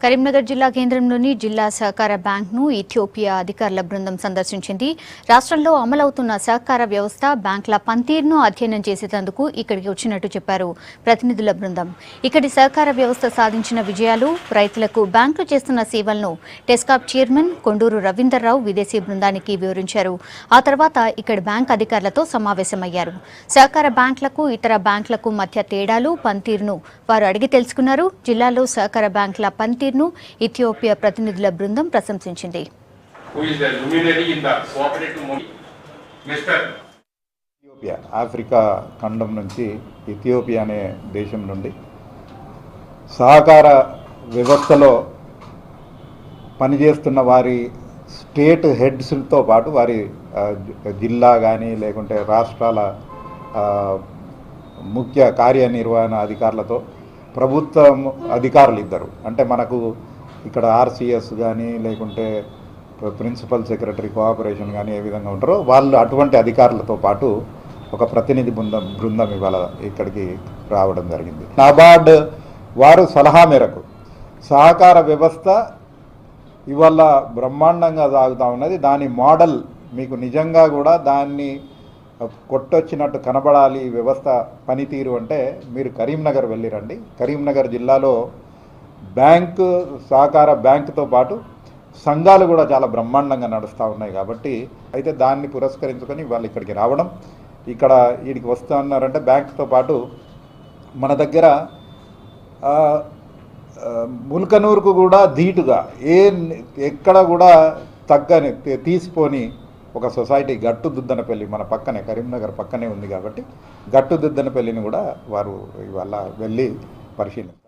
కరీంనగర్ జిల్లా కేంద్రంలోని జిల్లా సహకార బ్యాంక్ను ఇథియోపియా అధికారుల బృందం సందర్శించింది. రాష్ట్రంలో అమలవుతున్న సహకార వ్యవస్థ, బ్యాంకుల పనితీరును అధ్యయనం చేసేందుకు ఇక్కడికి వచ్చినట్టు చెప్పారు ప్రతినిధుల బృందం. ఇక్కడి సహకార వ్యవస్థ సాధించిన విజయాలు, రైతులకు బ్యాంకులు చేస్తున్న సేవలను టెస్కాప్ చైర్మన్ కొండూరు రవీందర్రావు విదేశీ బృందానికి వివరించారు. ఆ తర్వాత ఇక్కడి బ్యాంక్ అధికారులతో సమావేశమయ్యారు. సహకార బ్యాంకులకు, ఇతర బ్యాంకులకు మధ్య తేడాలు, పనితీరును వారు అడిగి తెలుసుకున్నారు. జిల్లాలో సహకార బ్యాంకుల పనితీరు ఇథియోపియా ప్రతినిధుల బృందం ప్రశంసించింది. ఆఫ్రికా ఖండం నుంచి ఇథియోపియా అనే దేశం నుండి సహకార వ్యవస్థలో పనిచేస్తున్న వారి స్టేట్ హెడ్స్తో పాటు వారి జిల్లా కానీ లేకుంటే రాష్ట్రాల ముఖ్య కార్యనిర్వహణ అధికారులతో ప్రభుత్వం అధికారులు ఇద్దరు, అంటే మనకు ఇక్కడ ఆర్సిఎస్ కానీ లేకుంటే ప్రిన్సిపల్ సెక్రటరీ కోఆపరేషన్ కానీ ఏ విధంగా ఉంటారో వాళ్ళు అటువంటి అధికారులతో పాటు ఒక ప్రతినిధి బృందం ఇవాళ ఇక్కడికి రావడం జరిగింది. నాబార్డ్ వారు సలహా మేరకు సహకార వ్యవస్థ ఇవాళ బ్రహ్మాండంగా సాగుతూ ఉన్నది. దాని మోడల్ మీకు నిజంగా కూడా దాన్ని కొట్టొచ్చినట్టు కనబడాలి వ్యవస్థ పనితీరు అంటే మీరు కరీంనగర్ వెళ్ళిరండి. కరీంనగర్ జిల్లాలో బ్యాంకు, సహకార బ్యాంకుతో పాటు సంఘాలు కూడా చాలా బ్రహ్మాండంగా నడుస్తూ ఉన్నాయి. కాబట్టి అయితే దాన్ని పురస్కరించుకొని వాళ్ళు ఇక్కడికి రావడం, ఇక్కడ వీడికి వస్తూ ఉన్నారంటే బ్యాంకుతో పాటు మన దగ్గర ముల్కనూరుకు కూడా ధీటుగా ఎక్కడ కూడా తగ్గని తీసిపోని ఒక సొసైటీ గట్టుదుద్దనపల్లి మన పక్కనే, కరీంనగర్ పక్కనే ఉంది కాబట్టి గట్టుదుద్దనపల్లిని కూడా వారు ఇవాళ వెళ్ళి పరిశీలించారు.